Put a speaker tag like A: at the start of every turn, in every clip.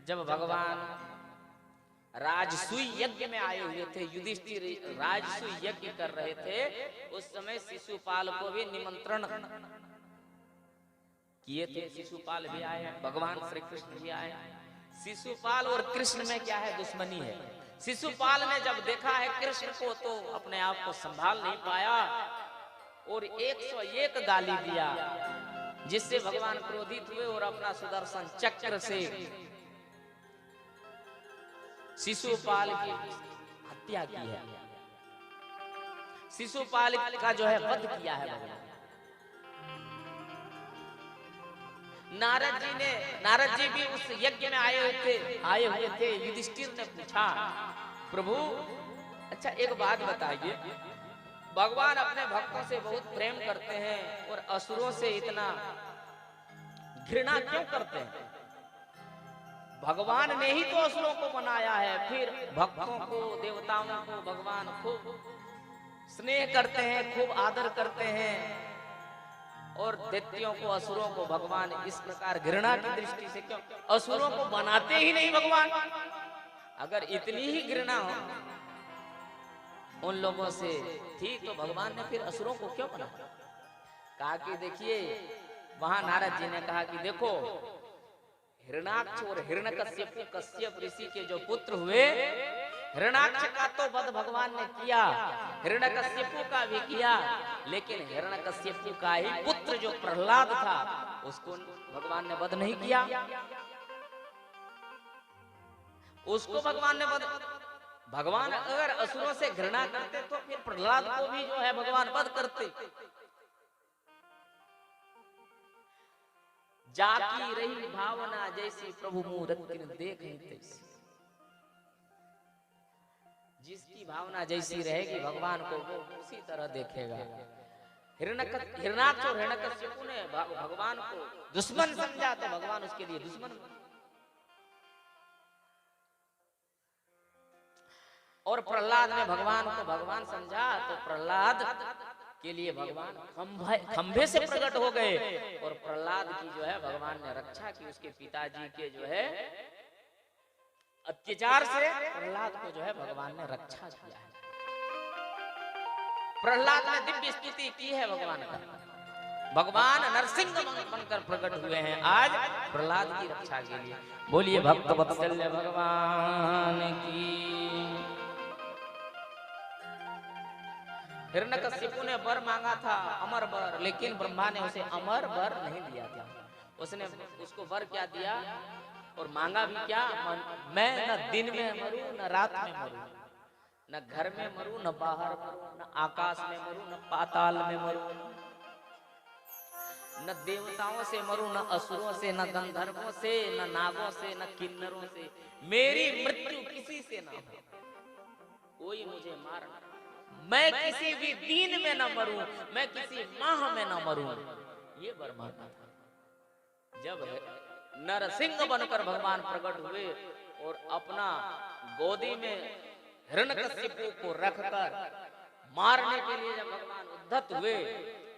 A: जब भगवान राजसूय यज्ञ में आए हुए थे, युधिष्ठिर राजसूय यज्ञ कर रहे थे, उस समय शिशुपाल को भी निमंत्रण किए थे। शिशुपाल भी आए, भगवान श्री कृष्ण भी आए। शिशुपाल और कृष्ण में क्या है, दुश्मनी है। शिशुपाल ने जब देखा है कृष्ण को तो अपने आप को संभाल नहीं पाया और 101 गाली दिया, जिससे भगवान क्रोधित हुए और अपना सुदर्शन चक्र से शिशुपाल की हत्या की है। शिशुपाल का जो है वध किया है भगवान। नारद जी भी उस यज्ञ में आए हुए थे। युधिष्ठिर ने पूछा, प्रभु अच्छा एक बात बताइए, भगवान अपने भक्तों से बहुत प्रेम करते हैं और असुरों से इतना घृणा क्यों करते हैं? भगवान ने ही तो असुरों को बनाया है, फिर भक्तों को, देवताओं को भगवान खूब स्नेह करते हैं, खूब आदर करते हैं, और दैत्यों को, असुरों को भगवान इस प्रकार घृणा की दृष्टि से क्यों? असुरों को बनाते ही नहीं भगवान। अगर इतनी ही घृणा उन लोगों से थी तो भगवान ने फिर असुरों को क्यों बनाया? कहा कि देखिए, वहां नारद जी ने कहा कि देखो, हिरण्याक्ष और हिरण्यकश्यप, कश्यप ऋषि के जो पुत्र हुए, हिरण्याक्ष का तो वध भगवान ने किया, हिरण्यकश्यप का भी किया, लेकिन हिरण्यकश्यप का ही पुत्र जो प्रहलाद था उसको भगवान ने वध नहीं किया। उसको भगवान ने वध, भगवान अगर असुरों से घृणा करते तो फिर प्रहलाद को भी जो है भगवान वध करते। जाकी रही भावना जैसी प्रभु मूरत देख तैसी। जिसकी भावना जैसी रहेगी भगवान को वो उसी तरह देखेगा। हिरण्याक्ष और हिरण्यकश्यप ने भगवान को दुश्मन समझा तो भगवान उसके लिए दुश्मन, और प्रहलाद ने भगवान को भगवान समझा तो प्रहलाद के लिए भगवान खंभे से प्रकट हो गए, और प्रहलाद की जो है भगवान ने रक्षा की। उसके पिताजी के जो है अत्याचार से प्रहलाद को जो है भगवान ने रक्षा किया है। प्रहलाद ने दिव्य स्तुति की है भगवान का। भगवान नरसिंह बनकर प्रकट हुए हैं आज प्रहलाद की रक्षा के लिए। बोलिए भक्त वत्सल्य भगवान की। हिरण्यकश्यप ने वर मांगा था, अमर वर, लेकिन ब्रह्मा ने उसे अमर वर नहीं दिया था। उसने उसको वर क्या दिया और मांगा भी क्या? मैं न दिन में मरूं न रात में मरूं, न घर में मरूं न बाहर मरूं, न आकाश में मरूं न पाताल में मरूं, न देवताओं से मरूं न असुरों से, न गंधर्वों से, न नागों से, न किन्नरों से। मेरी मृत्यु किसी से ना हो, कोई मुझे मार न, मैं किसी भी दिन में न मरूं, मैं किसी माह में न मरूं। ये वर मांगा था। जब नरसिंह बनकर भगवान प्रकट हुए और अपना गोदी में हिरण्यकश्यप को रखकर मारने के लिए जब भगवान उद्धत हुए,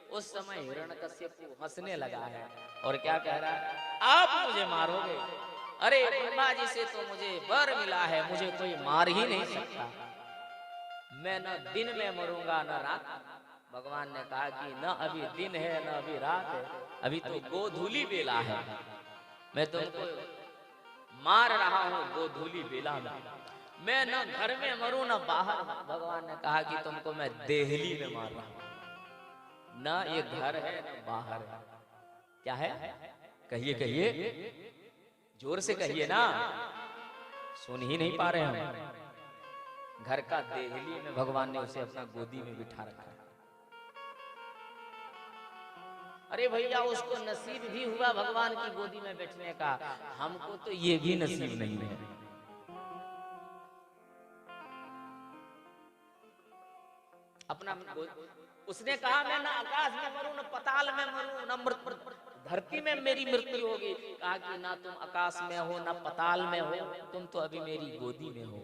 A: उस समय हिरण्यकश्यप हंसने लगा है और क्या कह रहा है? आप मुझे मारोगे? अरे ब्रह्मा जी से तो मुझे वर मिला है, मुझे कोई मार ही नहीं सकता। मैं न दिन में मरूंगा न रात। भगवान ने कहा कि न अभी दिन है न अभी रात है, अभी तो गोधूली बेला है। मैं तुमको मार रहा हूँ गोधूली बेला में। मैं न घर में मरूं न बाहर। भगवान ने कहा कि तुमको मैं देहली में मार रहा हूं, न ये घर है न बाहर है। क्या है? कहिए कहिए, जोर से कहिए ना, सुन ही नहीं पा रहे हम। घर का देहली में भगवान ने उसे अपना गोदी में बिठा रखा। अरे भैया, उसको नसीब भी हुआ भगवान की गोदी में बैठने का, हमको तो ये भी नसीब नहीं है। अपना उसने कहा मैं ना आकाश में मरूं न पताल में मरूं न धरती में मेरी मृत्यु होगी। कहा कि ना तुम आकाश में हो ना पताल में हो, तुम तो अभी मेरी गोदी में हो।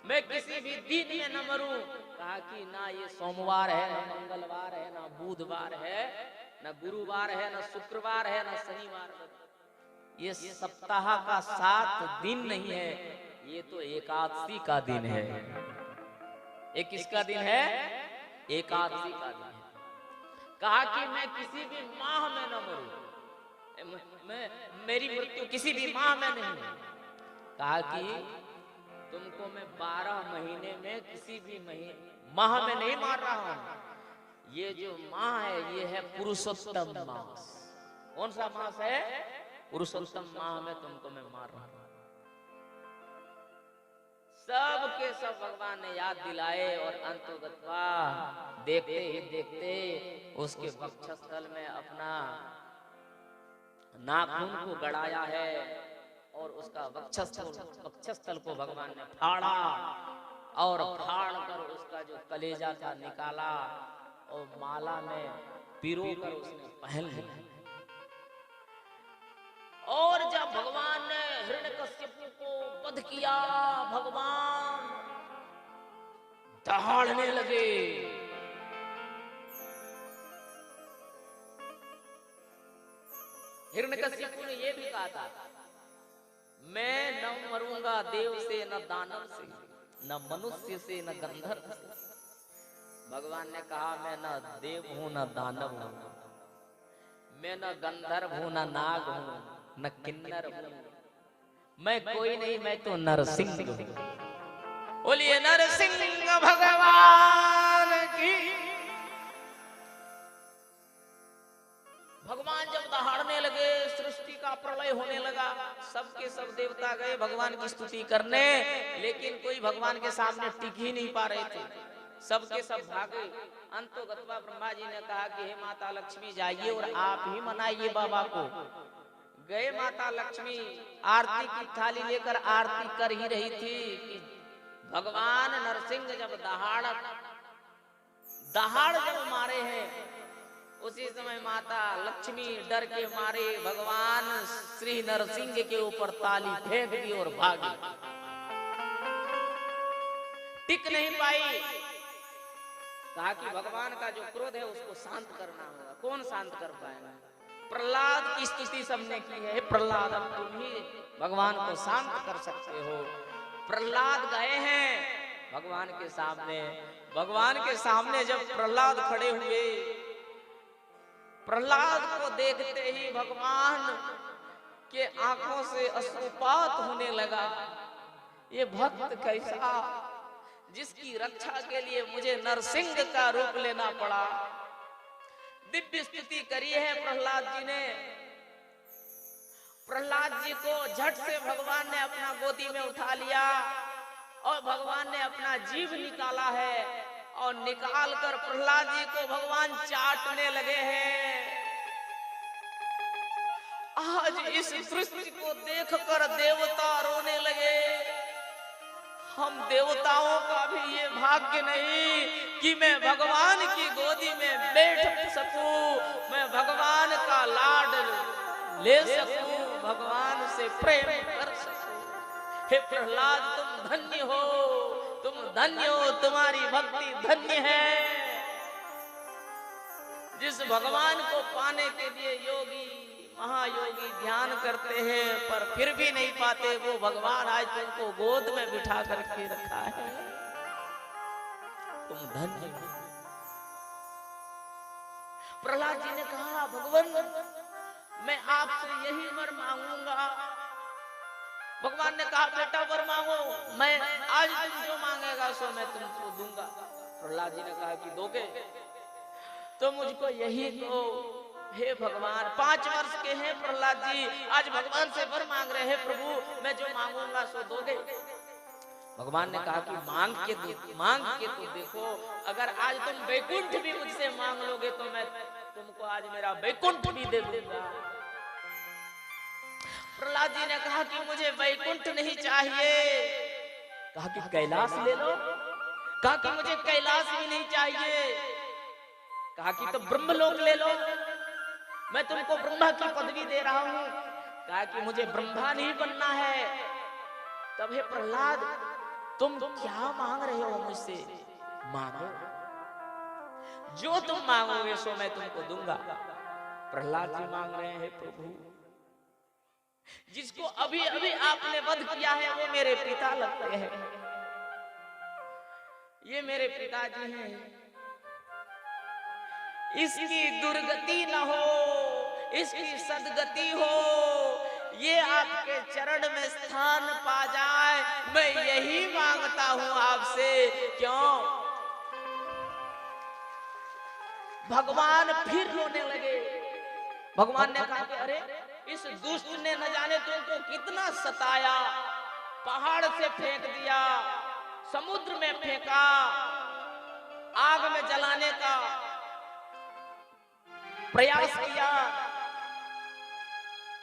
A: मैं किसी भी दिन में न मरूं। कहा कि ना ये सोमवार है ना मंगलवार है ना बुधवार है ना गुरुवार है ना शुक्रवार है ना शनिवार है, ये सप्ताह का 7 दिन नहीं है, ये तो एकादशी का दिन है। ये किसका दिन है? एकादशी का दिन है। कहा कि मैं किसी भी माह में न मरूं, मेरी मृत्यु किसी भी माह में नहीं। कहा कि तुमको मैं 12 महीने में किसी भी माह में नहीं मार रहा हूं। ये जो माह है ये है पुरुषोत्तम मास। कौन सा मास है? पुरुषोत्तम माह में तुमको मैं मार रहा हूं। सब के सब भगवान ने याद दिलाए और अंतोगत्वा देखते ही देखते उसके वक्षस्थल में अपना नाखून को गड़ाया है और उसका वक्षस्थल को भगवान ने फाड़ा और फाड़ कर उसका जो कलेजा था निकाला और माला में पिरो कर उसने पहन लिया। और जब भगवान ने हिरण्यकश्यप को वध किया, भगवान दहाड़ने लगे। हिरण्यकश्यप ने यह भी कहा था, मैं न मरूंगा देव से, न दानव से, न मनुष्य से, न गंधर्व से। भगवान ने कहा मैं न देव हूं न दानव हूं, मैं न गंधर्व हूं न नाग हूं न किन्नर हूं, मैं कोई नहीं, मैं तो नरसिंह हूं। बोलिए नरसिंह भगवान की। भगवान जब दहाड़ने लगे, सृष्टि का प्रलय होने लगा, सबके सब देवता गए भगवान की स्तुति करने, लेकिन कोई भगवान के सामने टिक ही नहीं पा रहे थे, सबके सब भागे। अंतोगत्वा ब्रह्मा जी ने कहा कि हे माता लक्ष्मी जाइए और आप ही मनाइए बाबा को। गए माता लक्ष्मी, आरती की थाली लेकर आरती कर ही रही थी कि भगवान नरसिंह जब दहाड़ जब मारे हैं, उसी समय माता लक्ष्मी डर के मारे भगवान श्री नरसिंह के ऊपर ताली फेंक दी और भागी। टिक नहीं पाई। कहा कि भगवान का जो क्रोध है उसको शांत करना होगा। कौन शांत कर पाएगा? प्रहलाद की स्तुति सबने की है, प्रहलाद अब तुम ही भगवान को शांत कर सकते हो। प्रहलाद गए हैं भगवान के सामने। भगवान के सामने जब प्रहलाद खड़े हुए, प्रहलाद को देखते ही भगवान के आंखों से अश्रुपात होने लगा। ये भक्त कैसा, जिसकी रक्षा के लिए मुझे नरसिंह का रूप लेना पड़ा। दिव्य स्तुति करी है प्रहलाद जी ने। प्रहलाद जी को झट से भगवान ने अपना गोदी में उठा लिया और भगवान ने अपना जीभ निकाला है और निकाल कर प्रहलाद जी को भगवान चाटने लगे हैं। आज इस दृश्य को देखकर देवता रोने लगे। हम देवताओं का भी ये भाग्य नहीं कि मैं भगवान की गोदी में बैठ सकूं, मैं भगवान का लाड ले सकूं, भगवान से प्रेम कर सकूं। हे प्रहलाद तुम धन्य हो, तुम धन्य हो, तुम्हारी भक्ति धन्य है। जिस भगवान को पाने के लिए योगी महायोगी ध्यान करते हैं पर फिर भी नहीं पाते, वो भगवान आज तुमको गोद में बिठा करके रखा है। तुम धन्य हो। प्रहलाद जी ने कहा भगवान मैं आपसे यही वर मांगूंगा। भगवान ने कहा बेटा वर मांगो, मैं आज तुम जो मांगेगा सो मैं तुमको दूंगा। प्रहलाद जी ने कहा कि दोगे तो मुझको यही दो। हे भगवान 5 वर्ष के हैं प्रहलाद जी, आज भगवान से वर मांग रहे हैं प्रभु मैं जो मांगूंगा सो दोगे। भगवान ने कहा कि मांग के तो देखो, अगर आज तुम वैकुंठ भी मुझसे मांग लोगे तो मैं तुमको आज मेरा वैकुंठ भी दे दूंगा। प्रहलाद जी ने कहा कि मुझे वैकुंठ नहीं चाहिए। कहा कि कैलाश ले लो। कहा कि मुझे कैलाश भी नहीं चाहिए। कहा कि तो ब्रह्मलोक ले लो, मैं तुमको ब्रह्मा की पदवी दे रहा हूं। कहा कि मुझे ब्रह्मा नहीं बनना है। तब हे प्रहलाद तुम क्या मांग रहे हो मुझसे? मांगो, जो तुम मांगोगे सो मैं तुमको दूंगा। प्रहलाद जी मांग रहे हैं प्रभु जिसको अभी अभी आपने वध किया है वो मेरे पिता लगते हैं। ये मेरे पिताजी हैं। इसकी दुर्गति न हो, इसकी सदगति हो, ये आपके चरण में स्थान पा जाए, मैं यही मांगता हूं आपसे। क्यों? भगवान फिर रोने लगे। भगवान ने कहा कि अरे इस दुष्ट ने न जाने तुमको कितना सताया, पहाड़ से फेंक दिया, समुद्र में फेंका, आग में जलाने का प्रयास किया,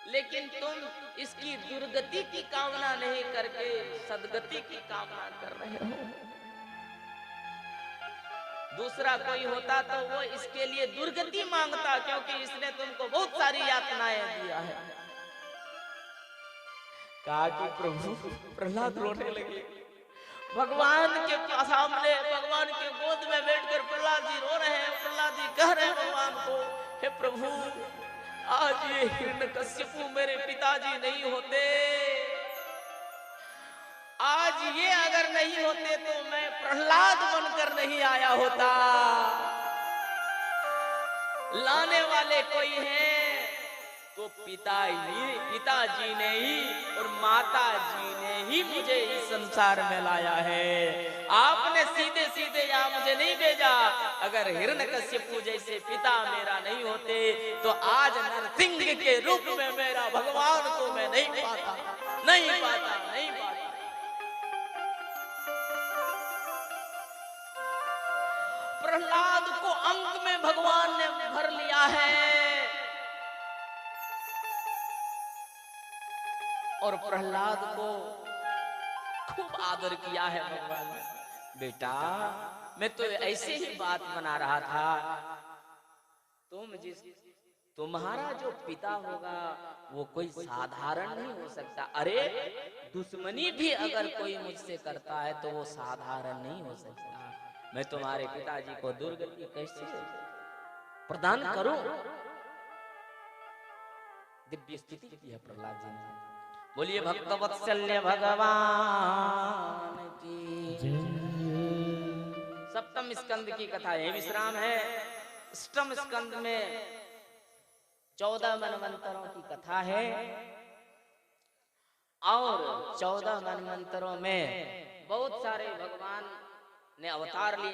A: लेकिन तुम इसकी दुर्गति की कामना नहीं करके सदगति की कामना कर रहे हो। दूसरा कोई होता तो वो इसके लिए दुर्गति मांगता, क्योंकि इसने तुमको बहुत सारी यातनाएं दिया है। कहा कि प्रभु, प्रहलाद रोने लगे। भगवान के सामने, भगवान के गोद में बैठकर प्रहलाद जी रो रहे हैं। प्रहलाद जी कह रहे हैं भगवान को, हे प्रभु, आज ये हिरण्यकश्यपु मेरे पिताजी नहीं होते, आज ये अगर नहीं होते तो मैं प्रहलाद बनकर नहीं आया होता। लाने वाले कोई हैं तो पिताजी ने ही और माता जी ने ही मुझे इस संसार में लाया है। आपने सीधे सीधे यहाँ मुझे नहीं भेजा। अगर हिरण्यकश्यपु जैसे पिता मेरा नहीं होते तो आज नरसिंह के रूप में मेरा भगवान को मैं नहीं पाता। प्रहलाद को अंक में भगवान ने भर लिया है और प्रहलाद को खूब आदर किया है भगवान ने। बेटा, मैं तो ऐसे ही बात बना रहा था, तुम्हारा जो पिता होगा वो कोई साधारण नहीं हो सकता। अरे दुश्मनी भी अगर कोई मुझसे करता है तो वो साधारण नहीं हो सकता। मैं तुम्हारे पिताजी को दुर्गति कैसे प्रदान करूं? दिव्य स्थिति की है प्रहलाद जी ने। बोलिए भक्तवत्सल्य भगवान की। सप्तम स्कंद की कथा यही विश्राम है। अष्टम स्कंद में 14 मनवंतरों की कथा है और 14 मनवंतरों में बहुत सारे भगवान ने अवतार लिए।